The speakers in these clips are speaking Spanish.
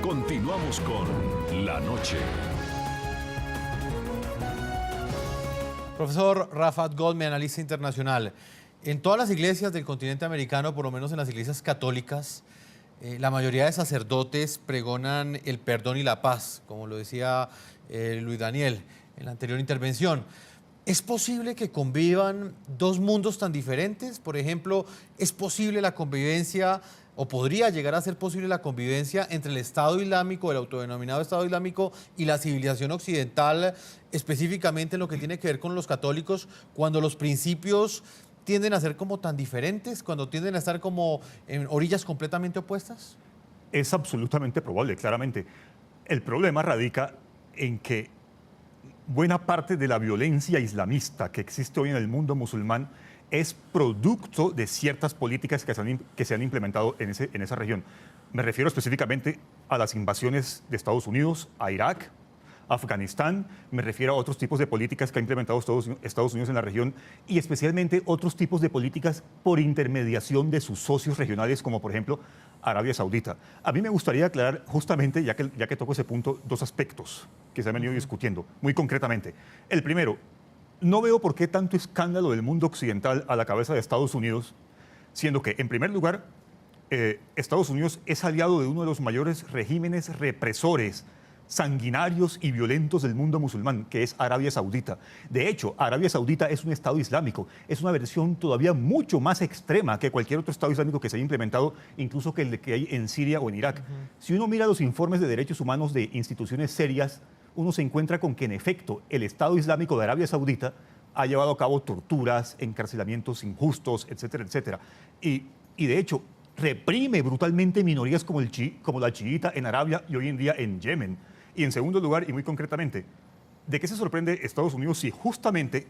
Continuamos con La Noche. Profesor Rafat Golmi, analista internacional. En todas las iglesias del continente americano, por lo menos en las iglesias católicas, la mayoría de sacerdotes pregonan el perdón y la paz, como lo decía Luis Daniel en la anterior intervención. ¿Es posible que convivan dos mundos tan diferentes? Por ejemplo, ¿es posible la convivencia o podría llegar a ser posible la convivencia entre el Estado Islámico, el autodenominado Estado Islámico y la civilización occidental, específicamente en lo que tiene que ver con los católicos, cuando los principios tienden a ser como tan diferentes, cuando tienden a estar como en orillas completamente opuestas? Es absolutamente probable, claramente. El problema radica en que buena parte de la violencia islamista que existe hoy en el mundo musulmán es producto de ciertas políticas que se han implementado en esa región. Me refiero específicamente a las invasiones de Estados Unidos a Irak, Afganistán, me refiero a otros tipos de políticas que ha implementado Estados Unidos en la región y especialmente otros tipos de políticas por intermediación de sus socios regionales, como por ejemplo Arabia Saudita. A mí me gustaría aclarar justamente, ya que toco ese punto, dos aspectos que se han venido discutiendo, muy concretamente. El primero, no veo por qué tanto escándalo del mundo occidental a la cabeza de Estados Unidos, siendo que, en primer lugar, Estados Unidos es aliado de uno de los mayores regímenes represores, sanguinarios y violentos del mundo musulmán, que es Arabia Saudita. De hecho, Arabia Saudita es un Estado islámico, es una versión todavía mucho más extrema que cualquier otro Estado islámico que se haya implementado, incluso que el que hay en Siria o en Irak. Si uno mira los informes de derechos humanos de instituciones serias, uno se encuentra con que, en efecto, el Estado Islámico de Arabia Saudita ha llevado a cabo torturas, encarcelamientos injustos, etcétera, etcétera. Y de hecho, reprime brutalmente minorías como la chiita en Arabia y hoy en día en Yemen. Y en segundo lugar, y muy concretamente, ¿de qué se sorprende Estados Unidos si justamente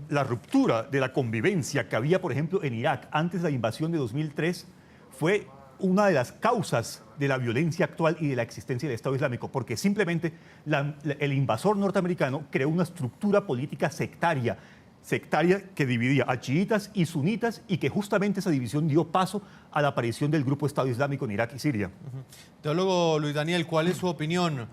la ruptura de la convivencia que había, por ejemplo, en Irak antes de la invasión de 2003 fue una de las causas de la violencia actual y de la existencia del Estado Islámico? Porque simplemente el invasor norteamericano creó una estructura política sectaria que dividía a chiitas y sunitas y que justamente esa división dio paso a la aparición del grupo Estado Islámico en Irak y Siria. Teólogo Luis Daniel, ¿cuál es su opinión?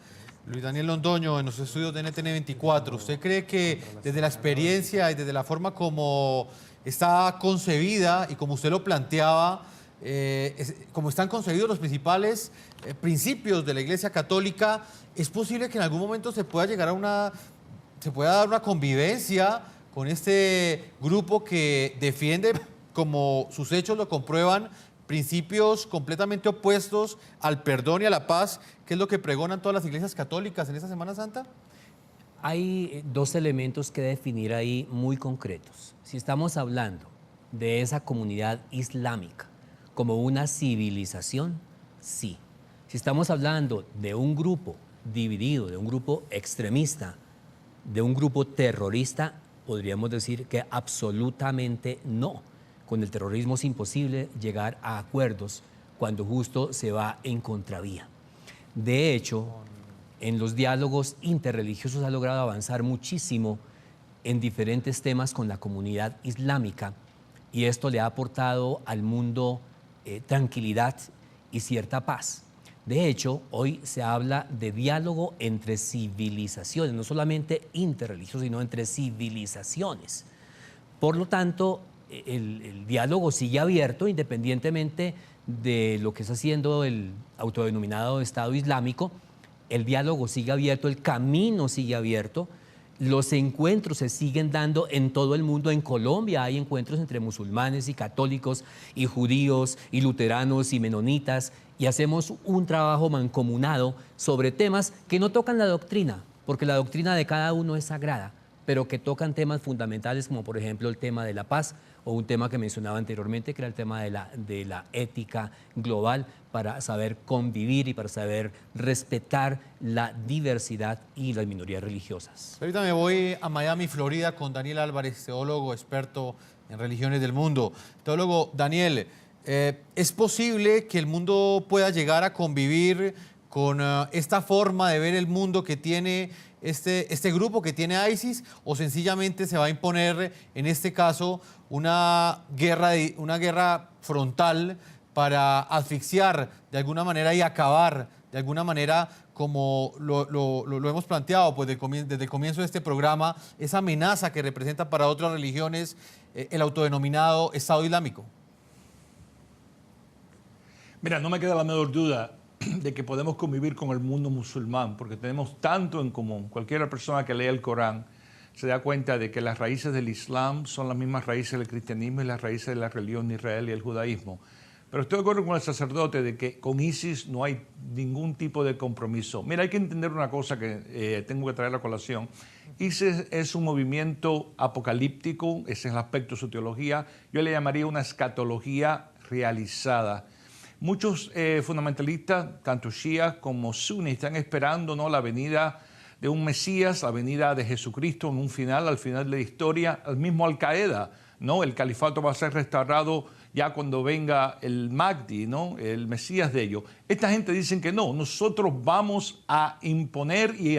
Luis Daniel Londoño, en los estudios de NTN 24, ¿usted cree que desde la experiencia y desde la forma como está concebida y como usted lo planteaba, como están concebidos los principales principios de la Iglesia Católica, es posible que en algún momento se pueda llegar a se pueda dar una convivencia con este grupo que defiende, como sus hechos lo comprueban, principios completamente opuestos al perdón y a la paz, que es lo que pregonan todas las iglesias católicas en esta Semana Santa? Hay dos elementos que definir ahí muy concretos. Si estamos hablando de esa comunidad islámica como una civilización, sí. Si estamos hablando de un grupo dividido, de un grupo extremista, de un grupo terrorista, podríamos decir que absolutamente no. Con el terrorismo es imposible llegar a acuerdos cuando justo se va en contravía. De hecho, en los diálogos interreligiosos ha logrado avanzar muchísimo en diferentes temas con la comunidad islámica y esto le ha aportado al mundo tranquilidad y cierta paz. De hecho, hoy se habla de diálogo entre civilizaciones, no solamente interreligiosos, sino entre civilizaciones. Por lo tanto, el diálogo sigue abierto independientemente de lo que está haciendo el autodenominado Estado Islámico. El diálogo sigue abierto, el camino sigue abierto. Los encuentros se siguen dando en todo el mundo. En Colombia hay encuentros entre musulmanes y católicos y judíos y luteranos y menonitas y hacemos un trabajo mancomunado sobre temas que no tocan la doctrina, porque la doctrina de cada uno es sagrada, pero que tocan temas fundamentales como por ejemplo el tema de la paz o un tema que mencionaba anteriormente que era el tema de la ética global para saber convivir y para saber respetar la diversidad y las minorías religiosas. Ahorita me voy a Miami, Florida, con Daniel Álvarez, teólogo experto en religiones del mundo. Teólogo Daniel, ¿es posible que el mundo pueda llegar a convivir con esta forma de ver el mundo que tiene este grupo, que tiene ISIS, o sencillamente se va a imponer, en este caso, una guerra frontal para asfixiar de alguna manera y acabar de alguna manera, como lo hemos planteado pues, desde el comienzo de este programa, esa amenaza que representa para otras religiones el autodenominado Estado Islámico? Mira, no me queda la menor duda de que podemos convivir con el mundo musulmán, porque tenemos tanto en común. Cualquier persona que lea el Corán se da cuenta de que las raíces del Islam son las mismas raíces del cristianismo y las raíces de la religión de Israel y el judaísmo. Pero estoy de acuerdo con el sacerdote de que con ISIS no hay ningún tipo de compromiso. Mira, hay que entender una cosa que tengo que traer a colación. ISIS es un movimiento apocalíptico, ese es el aspecto de su teología. Yo le llamaría una escatología realizada. Muchos fundamentalistas, tanto chiíes como suníes, están esperando, ¿no?, la venida de un Mesías, la venida de Jesucristo en un final, al final de la historia. El mismo Al-Qaeda, ¿no? El califato va a ser restaurado ya cuando venga el Mahdi, ¿no?, el Mesías de ellos. Esta gente dice que no, nosotros vamos a imponer y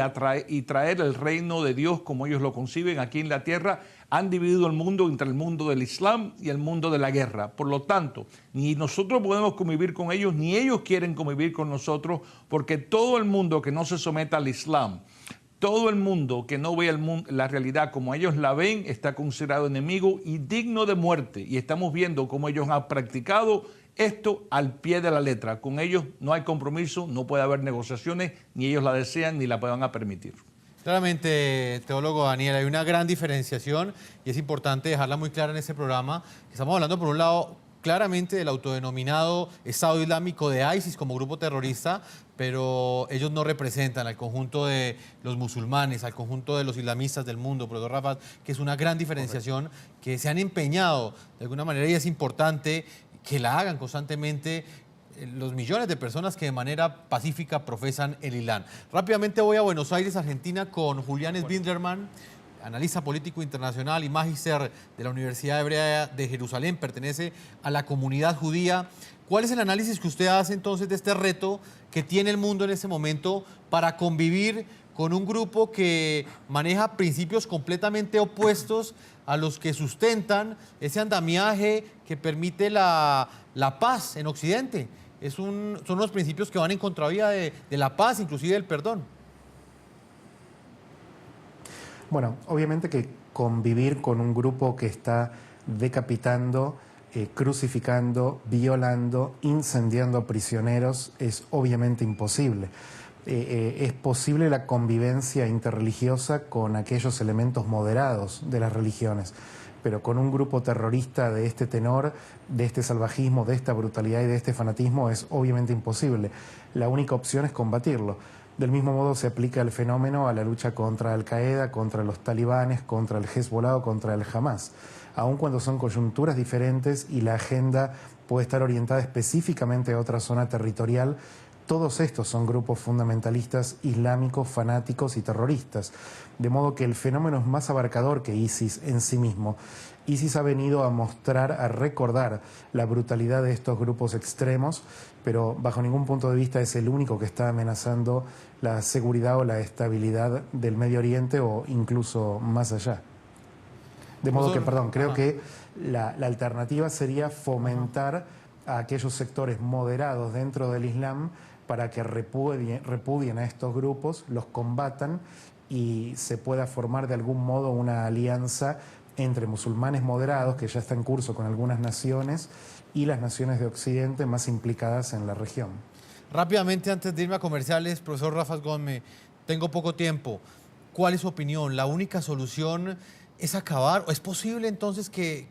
traer el reino de Dios como ellos lo conciben aquí en la tierra. Han dividido el mundo entre el mundo del Islam y el mundo de la guerra. Por lo tanto, ni nosotros podemos convivir con ellos, ni ellos quieren convivir con nosotros, porque todo el mundo que no se someta al Islam, todo el mundo que no ve la realidad como ellos la ven, está considerado enemigo y digno de muerte. Y estamos viendo cómo ellos han practicado esto al pie de la letra. Con ellos no hay compromiso, no puede haber negociaciones, ni ellos la desean ni la van a permitir. Claramente, teólogo Daniel, hay una gran diferenciación y es importante dejarla muy clara en este programa. Estamos hablando, por un lado, claramente del autodenominado Estado Islámico de ISIS como grupo terrorista, pero ellos no representan al conjunto de los musulmanes, al conjunto de los islamistas del mundo, profesor Rafat, que es una gran diferenciación, que se han empeñado de alguna manera y es importante que la hagan constantemente los millones de personas que de manera pacífica profesan el Islam. Rápidamente voy a Buenos Aires, Argentina, con Julián Svinderman, analista político internacional y magíster de la Universidad Hebrea de Jerusalén, pertenece a la comunidad judía. ¿Cuál es el análisis que usted hace entonces de este reto que tiene el mundo en este momento para convivir con un grupo que maneja principios completamente opuestos a los que sustentan ese andamiaje que permite la paz en Occidente? Son unos principios que van en contravía de la paz, inclusive del perdón. Bueno, obviamente que convivir con un grupo que está decapitando, crucificando, violando, incendiando prisioneros es obviamente imposible. Es posible la convivencia interreligiosa con aquellos elementos moderados de las religiones, pero con un grupo terrorista de este tenor, de este salvajismo, de esta brutalidad y de este fanatismo es obviamente imposible. La única opción es combatirlo. Del mismo modo se aplica el fenómeno a la lucha contra Al-Qaeda, contra los talibanes, contra el Hezbollah o contra el Hamas. Aun cuando son coyunturas diferentes y la agenda puede estar orientada específicamente a otra zona territorial, todos estos son grupos fundamentalistas islámicos, fanáticos y terroristas. De modo que el fenómeno es más abarcador que ISIS en sí mismo. ISIS ha venido a mostrar, a recordar la brutalidad de estos grupos extremos, pero bajo ningún punto de vista es el único que está amenazando la seguridad o la estabilidad del Medio Oriente o incluso más allá. De modo que, creo que la alternativa sería fomentar a aquellos sectores moderados dentro del Islam para que repudien a estos grupos, los combatan y se pueda formar de algún modo una alianza entre musulmanes moderados, que ya está en curso con algunas naciones, y las naciones de Occidente más implicadas en la región. Rápidamente, antes de irme a comerciales, profesor Rafat Gómez, tengo poco tiempo. ¿Cuál es su opinión? ¿La única solución es acabar? ¿O es posible entonces que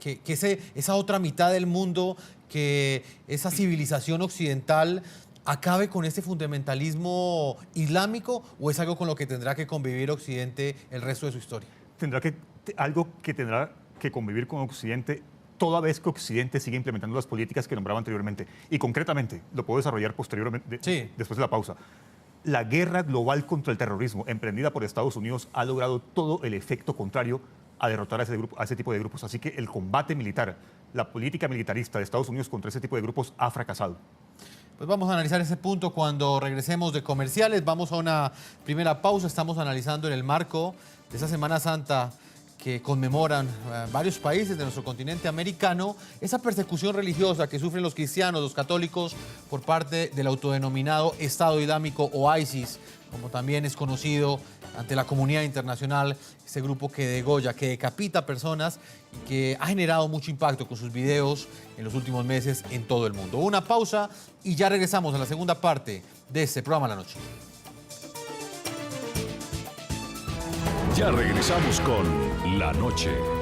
esa otra mitad del mundo, que esa civilización occidental acabe con este fundamentalismo islámico, o es algo con lo que tendrá que convivir Occidente el resto de su historia? Algo que tendrá que convivir con Occidente toda vez que Occidente sigue implementando las políticas que nombraba anteriormente. Y concretamente, lo puedo desarrollar posteriormente, después de la pausa. La guerra global contra el terrorismo emprendida por Estados Unidos ha logrado todo el efecto contrario a derrotar a ese tipo de grupos. Así que el combate militar, la política militarista de Estados Unidos contra ese tipo de grupos ha fracasado. Pues vamos a analizar ese punto cuando regresemos de comerciales. Vamos a una primera pausa. Estamos analizando en el marco de esa Semana Santa que conmemoran varios países de nuestro continente americano, esa persecución religiosa que sufren los cristianos, los católicos, por parte del autodenominado Estado Islámico o ISIS, como también es conocido ante la comunidad internacional, este grupo que degolla, que decapita personas y que ha generado mucho impacto con sus videos en los últimos meses en todo el mundo. Una pausa y ya regresamos a la segunda parte de este programa La Noche. Ya regresamos con La Noche.